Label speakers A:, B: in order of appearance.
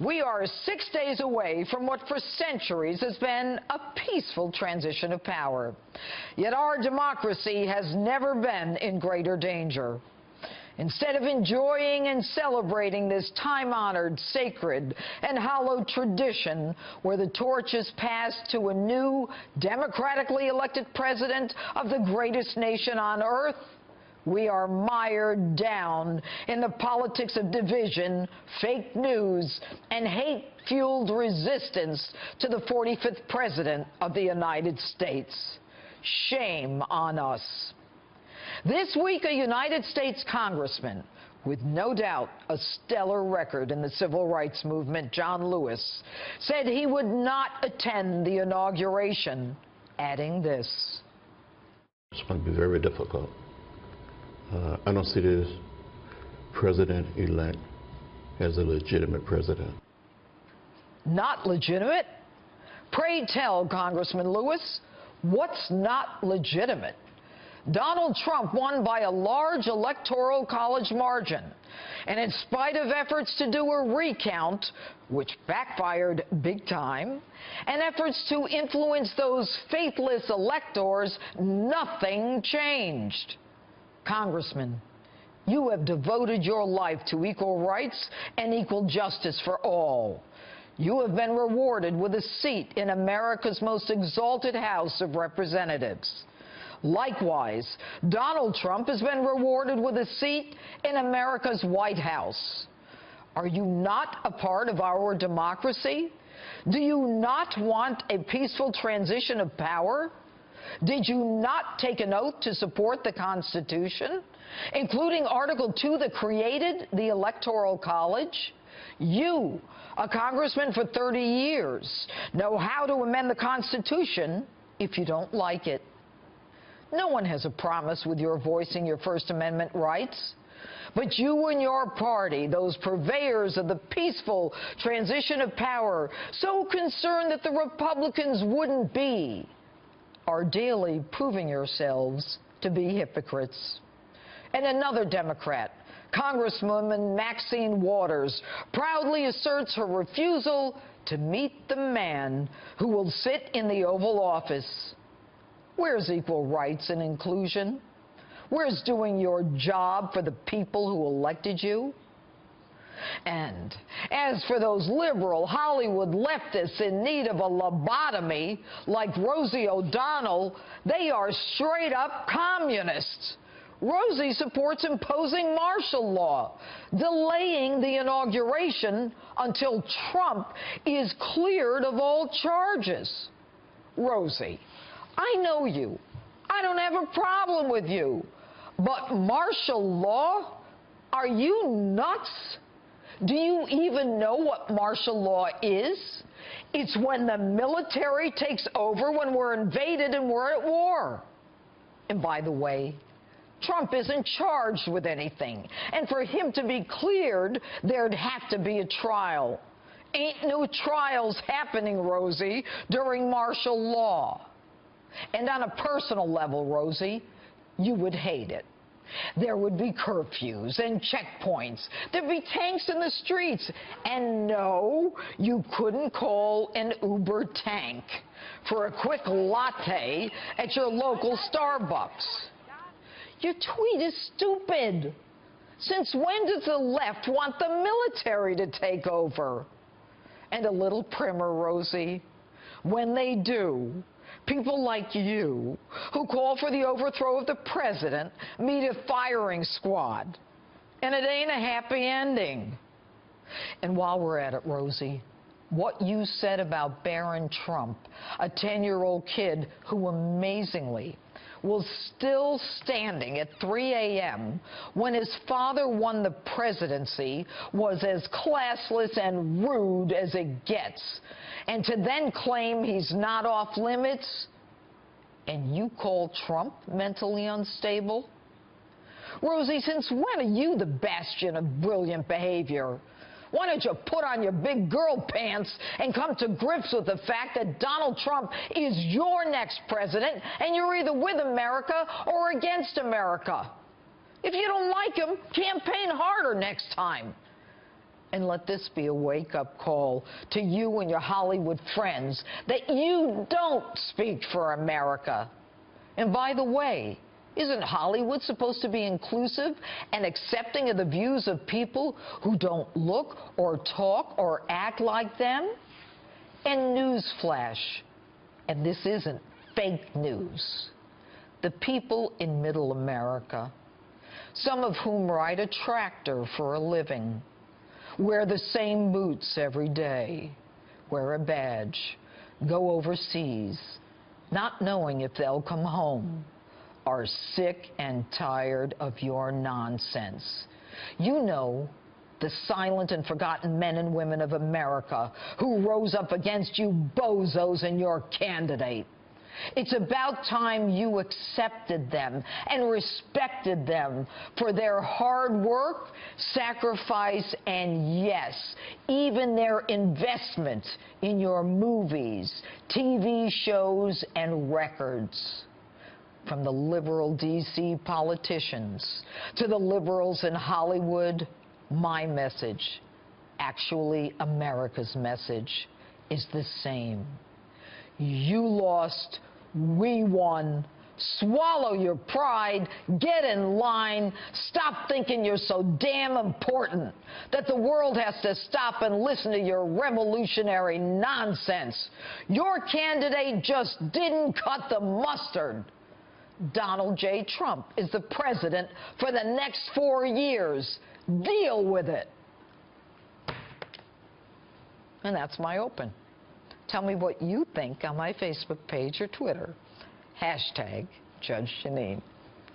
A: We are 6 days away from what for centuries has been a peaceful transition of power. Yet our democracy has never been in greater danger. Instead of enjoying and celebrating this time-honored, sacred, and hallowed tradition where the torch is passed to a new, democratically elected president of the greatest nation on earth, we are mired down in the politics of division, fake news, and hate-fueled resistance to the 45th President of the United States. Shame on us. This week, a United States congressman with no doubt a stellar record in the civil rights movement, John Lewis, said he would not attend the inauguration, adding this.
B: It's going to be very difficult. I don't see this president-elect as a legitimate president.
A: Not legitimate? Pray tell, Congressman Lewis, what's not legitimate? Donald Trump won by a large electoral college margin, and in spite of efforts to do a recount, which backfired big time, and efforts to influence those faithless electors, nothing changed. Congressman, you have devoted your life to equal rights and equal justice for all. You have been rewarded with a seat in America's most exalted House of Representatives. Likewise, Donald Trump has been rewarded with a seat in America's White House. Are you not a part of our democracy? Do you not want a peaceful transition of power? Did you not take an oath to support the Constitution, including Article 2 that created the Electoral College? You, a congressman for 30 years, know how to amend the Constitution if you don't like it. No one has a promise with your voicing your First Amendment rights. But you and your party, those purveyors of the peaceful transition of power, so concerned that the Republicans wouldn't be, are daily proving yourselves to be hypocrites. And another Democrat, Congresswoman Maxine Waters, proudly asserts her refusal to meet the man who will sit in the Oval Office. Where's equal rights and inclusion? Where's doing your job for the people who elected you? And as for those liberal Hollywood leftists in need of a lobotomy, like Rosie O'Donnell, they are straight-up communists. Rosie supports imposing martial law, delaying the inauguration until Trump is cleared of all charges. Rosie, I know you. I don't have a problem with you. But martial law? Are you nuts? Do you even know what martial law is? It's when the military takes over when we're invaded and we're at war. And by the way, Trump isn't charged with anything. And for him to be cleared, there'd have to be a trial. Ain't no trials happening, Rosie, during martial law. And on a personal level, Rosie, you would hate it. There would be curfews and checkpoints. There'd be tanks in the streets. And no, you couldn't call an Uber tank for a quick latte at your local Starbucks. Your tweet is stupid. Since when does the left want the military to take over? And a little primer, Rosie, when they do, people like you, who call for the overthrow of the president, meet a firing squad. And it ain't a happy ending. And while we're at it, Rosie, what you said about Barron Trump, a 10-year-old kid who amazingly was still standing at 3 a.m. when his father won the presidency, was as classless and rude as it gets. And to then claim he's not off limits, and you call Trump mentally unstable? Rosie, since when are you the bastion of brilliant behavior? Why don't you put on your big girl pants and come to grips with the fact that Donald Trump is your next president, and you're either with America or against America? If you don't like him, campaign harder next time. And let this be a wake-up call to you and your Hollywood friends that you don't speak for America. And by the way, isn't Hollywood supposed to be inclusive and accepting of the views of people who don't look or talk or act like them? And newsflash, and this isn't fake news, the people in Middle America, some of whom ride a tractor for a living, wear the same boots every day, wear a badge, go overseas, not knowing if they'll come home, are sick and tired of your nonsense. You know, the silent and forgotten men and women of America who rose up against you bozos and your candidate. It's about time you accepted them and respected them for their hard work, sacrifice, and yes, even their investment in your movies, TV shows, and records. From the liberal D.C. politicians to the liberals in Hollywood, my message, actually America's message, is the same. You lost, we won. Swallow your pride, get in line, stop thinking you're so damn important that the world has to stop and listen to your revolutionary nonsense. Your candidate just didn't cut the mustard. Donald J. Trump is the president for the next 4 years. Deal with it. And that's my open. Tell me what you think on my Facebook page or Twitter. #Judge Jeanine.